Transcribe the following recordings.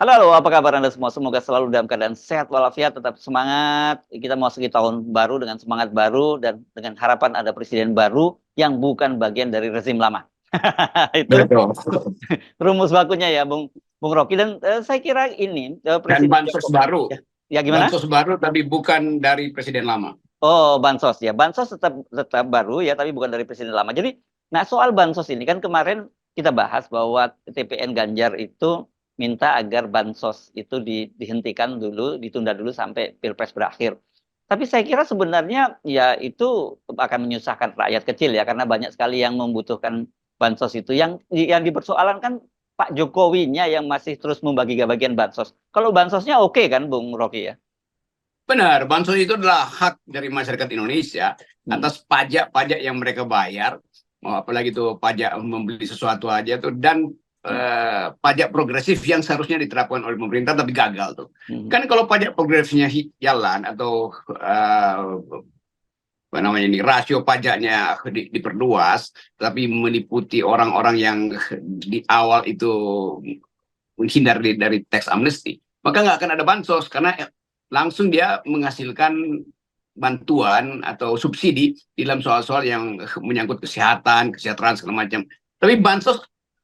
Halo, halo, apa kabar Anda semua? Semoga selalu dalam keadaan sehat walafiat, tetap semangat. Kita memasuki tahun baru dengan semangat baru dan dengan harapan ada presiden baru yang bukan bagian dari rezim lama. Itu Betul. rumus bakunya ya, Bung Rocky. Dan saya kira ini Dan Presiden bansos Joko. baru, Ya, ya gimana? bansos baru tapi bukan dari presiden lama. Oh, bansos ya. Bansos tetap tetap baru ya, tapi bukan dari presiden lama. Jadi, nah soal bansos ini kan kemarin kita bahas bahwa TPN Ganjar itu minta agar bansos itu dihentikan dulu, ditunda dulu sampai Pilpres berakhir. Tapi saya kira sebenarnya ya itu akan menyusahkan rakyat kecil ya, karena banyak sekali yang membutuhkan bansos itu. Yang dipersoalan kan Pak Jokowinya yang masih terus membagi-bagian bansos. Kalau bansosnya oke kan, Bung Rocky ya? Benar, bansos itu adalah hak dari masyarakat Indonesia Hmm. atas pajak-pajak yang mereka bayar, apalagi itu pajak membeli sesuatu aja tuh, dan Hmm. pajak progresif yang seharusnya diterapkan oleh pemerintah tapi gagal tuh. Hmm. Kan kalau pajak progresifnya jalan atau apa namanya ini rasio pajaknya diperluas, tapi meliputi orang-orang yang di awal itu menghindar dari tax amnesty, maka nggak akan ada bansos karena langsung dia menghasilkan bantuan atau subsidi dalam soal-soal yang menyangkut kesehatan, kesejahteraan segala macam. Tapi bansos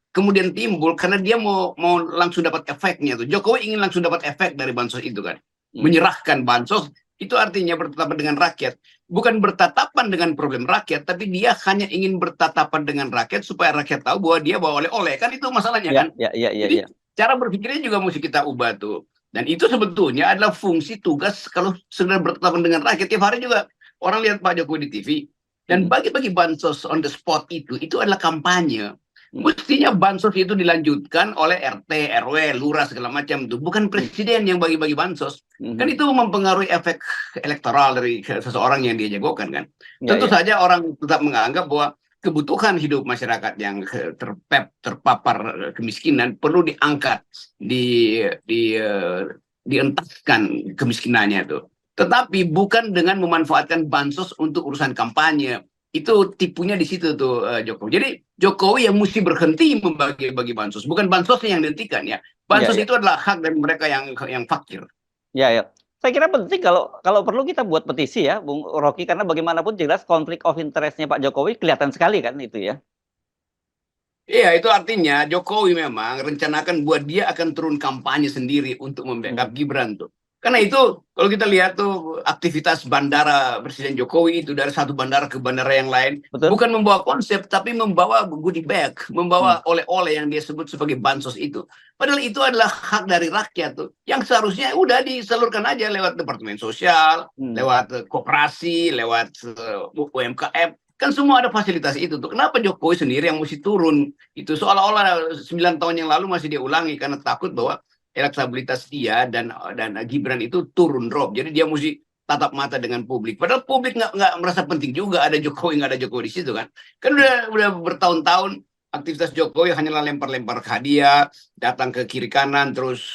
kemudian timbul karena dia mau langsung dapat efeknya tuh. Jokowi ingin langsung dapat efek dari bansos itu kan. Hmm. Menyerahkan bansos itu artinya bertatapan dengan rakyat. Bukan bertatapan dengan problem rakyat, tapi dia hanya ingin bertatapan dengan rakyat supaya rakyat tahu bahwa dia bawa oleh-oleh. Kan itu masalahnya Ya, kan. ya, ya, ya, Jadi ya. cara berpikirnya juga mesti kita ubah tuh. Dan itu sebetulnya adalah fungsi tugas kalau sedang bertatapan dengan rakyat. Tiap hari juga orang lihat Pak Jokowi di TV. Dan Hmm. bagi-bagi bansos on the spot itu adalah kampanye. Hmm. Mestinya bansos itu dilanjutkan oleh RT, RW, lurah segala macam itu. Bukan Hmm. presiden yang bagi-bagi bansos. Kan Hmm. itu mempengaruhi efek elektoral dari seseorang yang dia jagokan kan. Ya, Tentu ya. saja orang tetap menganggap bahwa kebutuhan hidup masyarakat yang terpapar kemiskinan perlu diangkat, dientaskan kemiskinannya itu. Tetapi bukan dengan memanfaatkan bansos untuk urusan kampanye. Itu tipunya di situ tuh Jokowi. Jadi Jokowi yang mesti berhenti membagi-bagi bansos, bukan bansosnya yang dihentikan ya. Ya, Bansos ya. itu adalah hak dari mereka yang fakir. Ya, ya. Saya kira penting kalau kalau perlu kita buat petisi ya, Bung Rocky, karena bagaimanapun jelas konflik of interest-nya Pak Jokowi kelihatan sekali kan itu ya. Iya, itu artinya Jokowi memang rencanakan buat dia akan turun kampanye sendiri untuk membackup Hmm. Gibran tuh. Karena itu kalau kita lihat tuh aktivitas bandara Presiden Jokowi itu dari satu bandara ke bandara yang lain Betul? bukan membawa konsep tapi membawa goodie bag, Hmm. membawa oleh-oleh yang dia sebut sebagai bansos itu. Padahal itu adalah hak dari rakyat tuh yang seharusnya udah disalurkan aja lewat Departemen Sosial, Hmm. lewat koperasi, lewat UMKM. Kan semua ada fasilitas itu tuh. Kenapa Jokowi sendiri yang mesti turun? Itu seolah-olah 9 tahun yang lalu masih dia ulangi karena takut bahwa elektabilitas dia dan Gibran itu turun drop. Jadi dia mesti tatap mata dengan publik. Padahal publik nggak merasa penting juga ada Jokowi nggak ada Jokowi di situ kan. Kan udah bertahun-tahun aktivitas Jokowi hanyalah lempar-lempar hadiah, datang ke kiri kanan terus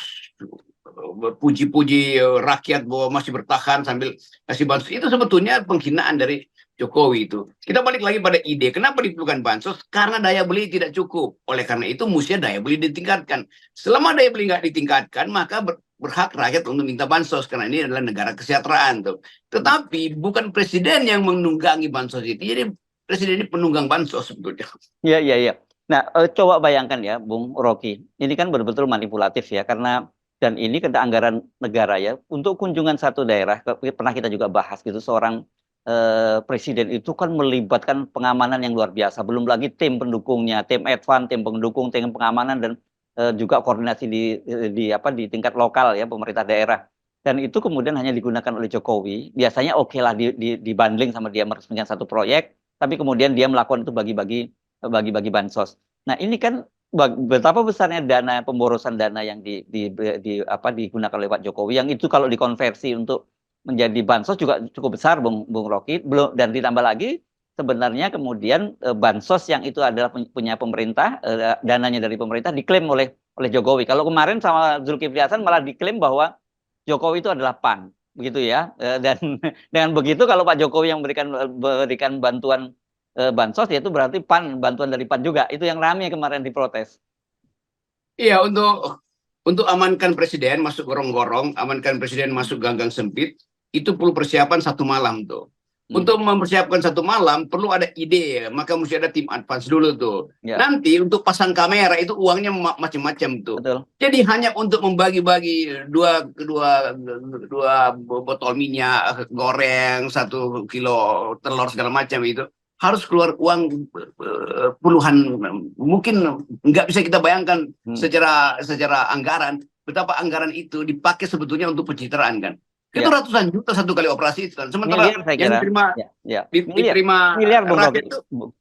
puji-puji rakyat bahwa masih bertahan sambil kasih bansos. Itu sebetulnya penghinaan dari Jokowi itu. Kita balik lagi pada ide, kenapa diperlukan bansos? Karena daya beli tidak cukup. Oleh karena itu, mestinya daya beli ditingkatkan. Selama daya beli nggak ditingkatkan, maka berhak rakyat untuk minta bansos. Karena ini adalah negara kesejahteraan. Tuh. Tetapi bukan presiden yang menunggangi bansos itu. Jadi presiden ini penunggang bansos sebetulnya. Ya, ya, ya. Nah, coba bayangkan ya, Bung Rocky. Ini kan betul-betul manipulatif ya, karena dan ini kena anggaran negara ya. Untuk kunjungan satu daerah, pernah kita juga bahas gitu, seorang presiden itu kan melibatkan pengamanan yang luar biasa. Belum lagi tim pendukungnya, tim advance, tim pendukung, tim pengamanan dan juga koordinasi di apa di tingkat lokal ya, pemerintah daerah. Dan itu kemudian hanya digunakan oleh Jokowi. Biasanya oke lah dibanding sama dia meresmikan satu proyek, tapi kemudian dia melakukan itu bagi-bagi bansos. Nah, ini kan betapa besarnya dana pemborosan dana yang apa digunakan oleh Pak Jokowi yang itu kalau dikonversi untuk menjadi bansos juga cukup besar Bung Rocky. Belum dan ditambah lagi sebenarnya kemudian bansos yang itu adalah punya pemerintah, dananya dari pemerintah diklaim oleh Jokowi. Kalau kemarin sama Zulkifli Hasan malah diklaim bahwa Jokowi itu adalah PAN, begitu ya. Dan dengan begitu kalau Pak Jokowi yang berikan bantuan bansos ya itu berarti PAN, bantuan dari PAN juga. Itu yang ramai kemarin diprotes. Iya, untuk Untuk amankan presiden masuk gorong-gorong, amankan presiden masuk ganggang sempit, itu perlu persiapan 1 malam tuh. Untuk mempersiapkan 1 malam perlu ada ide, maka mesti ada tim advance dulu tuh. Ya, Nanti untuk pasang kamera itu uangnya macam-macam tuh. betul. Jadi hanya untuk membagi-bagi dua botol minyak goreng, 1 kilo telur segala macam itu harus keluar uang puluhan, mungkin nggak bisa kita bayangkan secara anggaran betapa anggaran itu dipakai sebetulnya untuk pencitraan kan. Itu Ya, ratusan juta 1 kali operasi itu kan. Sementara miliar saya yang kira. diterima Ya, ya. Miliar. diterima Miliar Bung rakyat Rocky. itu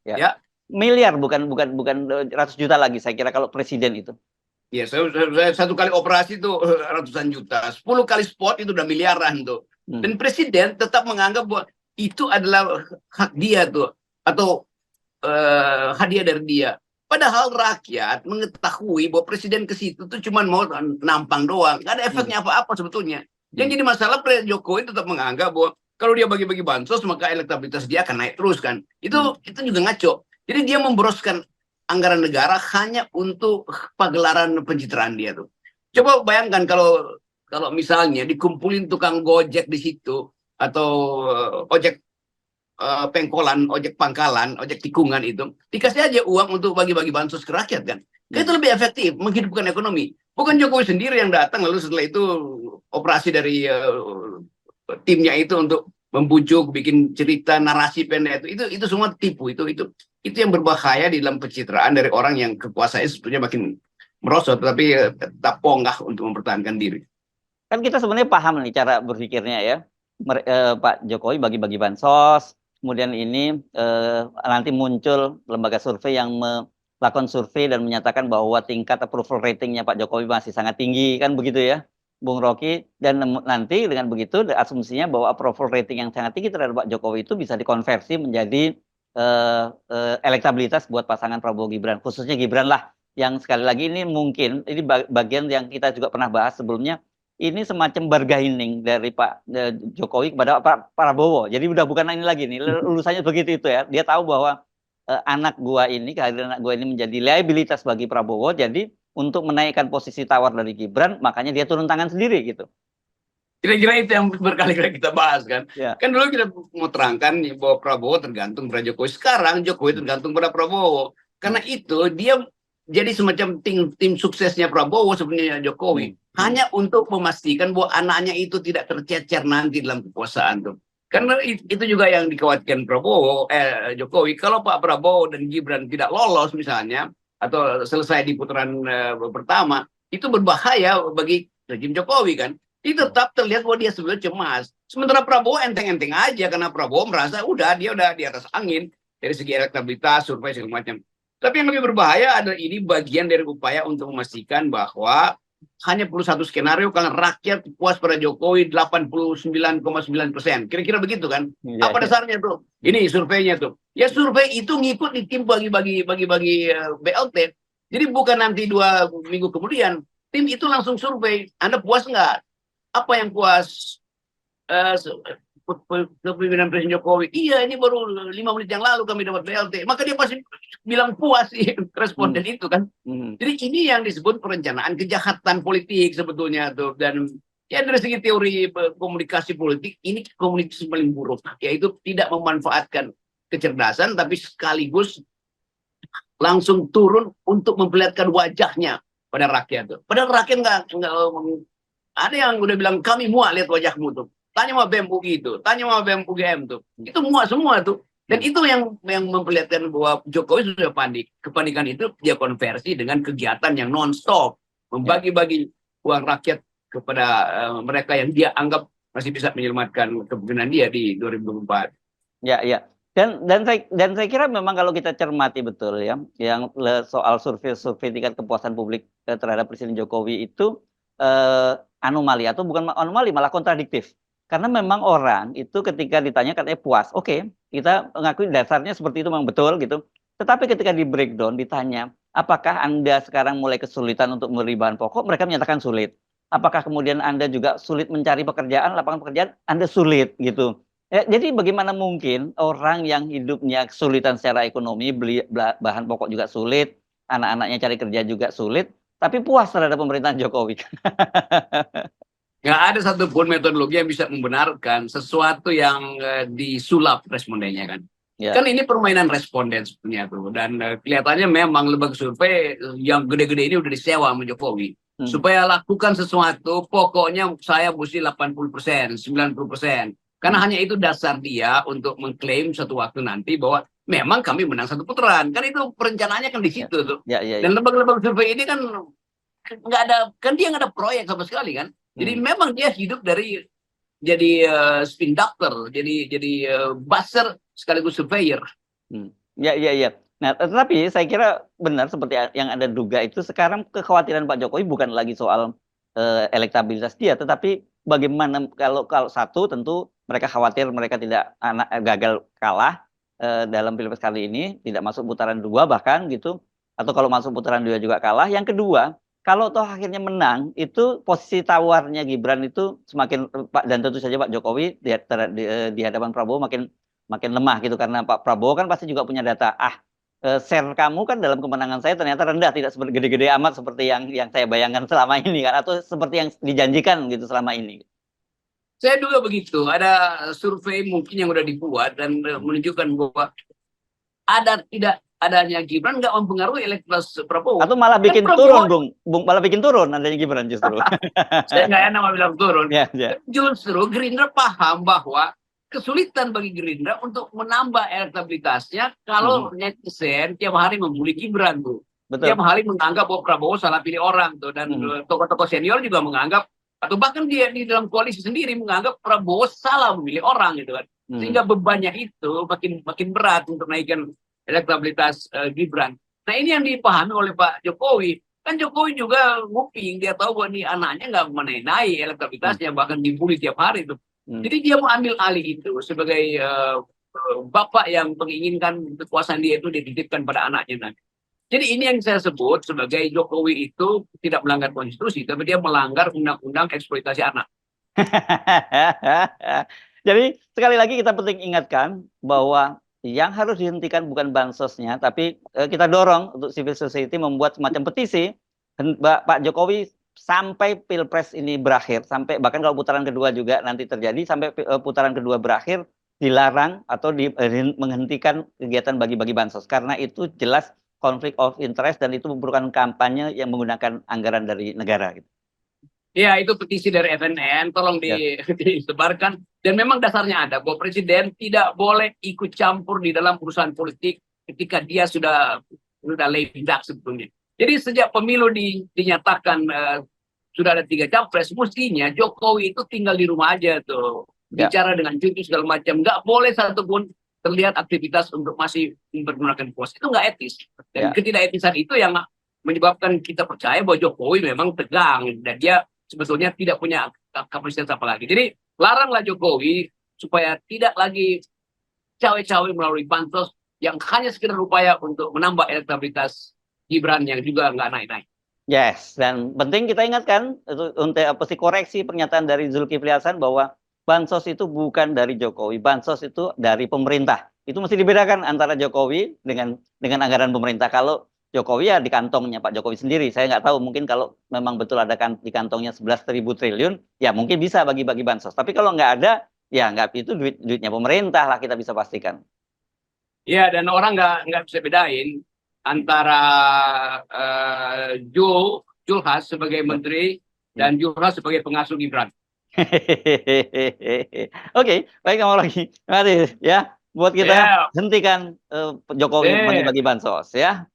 Ya. ya. Miliar, bukan ratus juta lagi saya kira kalau presiden itu. Ya, 1 kali operasi itu ratusan juta. 10 kali spot itu udah miliaran tuh. Dan presiden tetap menganggap bahwa itu adalah hak dia tuh, atau hadiah dari dia. Padahal rakyat mengetahui bahwa presiden ke situ tuh cuma mau nampang doang, nggak ada efeknya apa-apa sebetulnya. Yang jadi masalah Presiden Jokowi tetap menganggap bahwa kalau dia bagi-bagi bansos maka elektabilitas dia akan naik terus kan. Itu juga ngaco. Jadi dia memboroskan anggaran negara hanya untuk pagelaran pencitraan dia tuh. Coba bayangkan kalau misalnya dikumpulin tukang gojek di situ, atau ojek pengkolan, ojek pangkalan, ojek tikungan itu, dikasih aja uang untuk bagi-bagi bansos ke rakyat kan. Itu lebih efektif menghidupkan ekonomi. Bukan Jokowi sendiri yang datang lalu setelah itu operasi dari timnya itu untuk membujuk, bikin cerita narasi pendek itu semua tipu. Itu yang berbahaya di dalam pencitraan dari orang yang kekuasaannya sebetulnya makin merosot tapi tak ponggah untuk mempertahankan diri. Kan kita sebenarnya paham nih cara berpikirnya ya. Pak Jokowi bagi-bagi bansos, kemudian ini nanti muncul lembaga survei yang melakukan survei dan menyatakan bahwa tingkat approval ratingnya Pak Jokowi masih sangat tinggi, kan begitu ya, Bung Rocky. Dan nanti dengan begitu asumsinya bahwa approval rating yang sangat tinggi terhadap Pak Jokowi itu bisa dikonversi menjadi elektabilitas buat pasangan Prabowo Gibran, khususnya Gibran lah, yang sekali lagi ini mungkin ini bagian yang kita juga pernah bahas sebelumnya. Ini semacam bargaining dari Pak Jokowi kepada Pak Prabowo. Jadi udah bukan ini lagi nih, lulusannya begitu itu ya. Dia tahu bahwa anak gua ini, kehadiran anak gua ini menjadi liabilitas bagi Prabowo. Jadi untuk menaikkan posisi tawar dari Gibran, makanya dia turun tangan sendiri gitu. Kira-kira itu yang berkali-kali kita bahas kan. Ya. Kan dulu kita mau terangkan nih bahwa Prabowo tergantung pada Jokowi. Sekarang Jokowi tergantung pada Prabowo. Karena itu dia jadi semacam tim suksesnya Prabowo sebenarnya Jokowi. Hanya untuk memastikan bahwa anaknya itu tidak tercecer nanti dalam kekuasaan tuh. Karena itu juga yang dikhawatirkan Jokowi. Kalau Pak Prabowo dan Gibran tidak lolos misalnya, atau selesai di putaran pertama, itu berbahaya bagi rejim Jokowi kan. Itu tetap terlihat bahwa dia sebenarnya cemas. Sementara Prabowo enteng-enteng aja karena Prabowo merasa dia udah di atas angin dari segi elektabilitas, survei segala macam. Tapi yang lebih berbahaya adalah ini bagian dari upaya untuk memastikan bahwa hanya perlu satu skenario karena rakyat puas pada Jokowi 89,9%. Kira-kira begitu kan? Apa dasarnya tuh? Ini surveinya tuh. Ya survei itu ngikut di tim bagi-bagi BLT. Jadi bukan nanti 2 minggu kemudian tim itu langsung survei. Anda puas nggak? Apa yang puas? Kepemimpinan Presiden Jokowi. Iya, ini baru 5 menit yang lalu kami dapat BLT. Maka dia pasti bilang puas sih responden itu kan. Jadi ini yang disebut perencanaan kejahatan politik sebetulnya tuh. Dan ya dari segi teori komunikasi politik, ini komunikasi paling buruk. Yaitu tidak memanfaatkan kecerdasan tapi sekaligus langsung turun untuk memperlihatkan wajahnya pada rakyat tuh. Padahal rakyat nggak ada yang udah bilang kami muak lihat wajahmu tuh. Tanya sama BEM UI itu, tanya sama BEM UGM tuh. Itu muak semua tuh. Dan itu yang memperlihatkan bahwa Jokowi sudah panik. Kepanikan itu dia konversi dengan kegiatan yang non-stop. Membagi-bagi uang rakyat kepada mereka yang dia anggap masih bisa menyelamatkan kepemimpinan dia di 2024. Ya, ya. Dan saya kira memang kalau kita cermati betul ya, yang soal survei tingkat kepuasan publik terhadap Presiden Jokowi itu anomali, atau bukan anomali, malah kontradiktif. Karena memang orang itu ketika ditanya katanya puas. Oke, kita mengakui dasarnya seperti itu memang betul gitu. Tetapi ketika di breakdown ditanya, apakah Anda sekarang mulai kesulitan untuk membeli bahan pokok? Mereka menyatakan sulit. Apakah kemudian Anda juga sulit mencari pekerjaan, lapangan pekerjaan? Anda sulit gitu. Jadi bagaimana mungkin orang yang hidupnya kesulitan secara ekonomi, beli bahan pokok juga sulit, anak-anaknya cari kerja juga sulit, tapi puas terhadap pemerintahan Jokowi. Nggak ada satupun metodologi yang bisa membenarkan sesuatu yang disulap respondennya kan. Ya. Kan ini permainan responden sebenarnya tuh. Dan kelihatannya memang lembaga survei yang gede-gede ini udah disewa sama Jokowi. Supaya lakukan sesuatu, pokoknya saya mesti 80%, 90%. Karena hanya itu dasar dia untuk mengklaim suatu waktu nanti bahwa memang kami menang satu putaran. Kan itu perencanaannya kan di situ tuh. Dan lembaga-lembaga survei ini kan nggak ada, kan dia nggak ada proyek sama sekali kan. Jadi memang dia hidup dari jadi spin doctor, jadi buzzer sekaligus surveyor. Ya. Nah, tetapi saya kira benar seperti yang Anda duga itu, sekarang kekhawatiran Pak Jokowi bukan lagi soal elektabilitas dia, tetapi bagaimana kalau satu tentu mereka khawatir mereka tidak gagal kalah dalam Pilpres kali ini, tidak masuk putaran 2 bahkan gitu, atau kalau masuk putaran 2 juga kalah. Yang kedua, kalau toh akhirnya menang, itu posisi tawarnya Gibran itu semakin dan tentu saja Pak Jokowi di hadapan Prabowo makin lemah gitu, karena Pak Prabowo kan pasti juga punya data, share kamu kan dalam kemenangan saya ternyata rendah, tidak seperti gede-gede amat seperti yang saya bayangkan selama ini kan, atau seperti yang dijanjikan gitu selama ini. Saya juga begitu. Ada survei mungkin yang udah dibuat dan menunjukkan bahwa tidak adanya Gibran nggak mempengaruhi elektabilitas Prabowo. Atau malah bikin turun, Bung, malah bikin turun adanya Gibran justru. Saya nggak enak bilang turun. Ya. Justru Gerindra paham bahwa kesulitan bagi Gerindra untuk menambah elektabilitasnya kalau netizen tiap hari membuli Gibran tuh. Betul. Tiap hari menganggap bahwa Prabowo salah pilih orang tuh, dan tokoh-tokoh senior juga menganggap, atau bahkan dia di dalam koalisi sendiri menganggap Prabowo salah memilih orang gitu kan. Sehingga bebannya itu makin berat untuk naikkan elektabilitas Gibran. Nah ini yang dipahami oleh Pak Jokowi. Kan Jokowi juga nguping, dia tahu bahwa ini anaknya nggak naik elektabilitasnya, bahkan dibully tiap hari itu. Jadi dia mau ambil alih itu sebagai bapak yang menginginkan kekuasaan dia itu dititipkan pada anaknya nanti. Jadi ini yang saya sebut sebagai Jokowi itu tidak melanggar konstitusi, tapi dia melanggar undang-undang eksploitasi anak. Jadi sekali lagi kita penting ingatkan bahwa yang harus dihentikan bukan bansosnya, tapi kita dorong untuk civil society membuat semacam petisi Pak Jokowi sampai Pilpres ini berakhir, sampai bahkan kalau putaran kedua juga nanti terjadi, sampai putaran kedua berakhir dilarang atau menghentikan kegiatan bagi-bagi bansos, karena itu jelas konflik of interest dan itu merupakan kampanye yang menggunakan anggaran dari negara gitu. Ya, itu petisi dari FNN, tolong disebarkan. Dan memang dasarnya ada bahwa presiden tidak boleh ikut campur di dalam urusan politik ketika dia sudah ledak sebetulnya. Jadi sejak pemilu dinyatakan sudah ada 3 capres, mestinya Jokowi itu tinggal di rumah aja tuh. Bicara dengan cucu segala macam. Nggak boleh satupun terlihat aktivitas untuk masih mempergunakan pos. Itu nggak etis. Dan ketidaketisan itu yang menyebabkan kita percaya bahwa Jokowi memang tegang. Dan dia sebetulnya tidak punya kapasitas apa lagi. Jadi laranglah Jokowi supaya tidak lagi cawe-cawe melalui bansos yang hanya sekedar upaya untuk menambah elektabilitas Gibran yang juga nggak naik-naik. Yes, dan penting kita ingatkan untuk koreksi pernyataan dari Zulkifli Hasan bahwa bansos itu bukan dari Jokowi, bansos itu dari pemerintah. Itu mesti dibedakan antara Jokowi dengan anggaran pemerintah. Kalau Jokowi ya di kantongnya Pak Jokowi sendiri. Saya nggak tahu, mungkin kalau memang betul ada di kantongnya 11.000 triliun, ya mungkin bisa bagi-bagi bansos. Tapi kalau nggak ada, ya nggak, itu duitnya pemerintah lah, kita bisa pastikan. Ya, dan orang nggak bisa bedain antara Julhas sebagai menteri dan Julhas sebagai pengasuh Gibran. Oke, baik, ngomong lagi. Mari ya, buat kita hentikan Jokowi bagi-bagi bansos ya.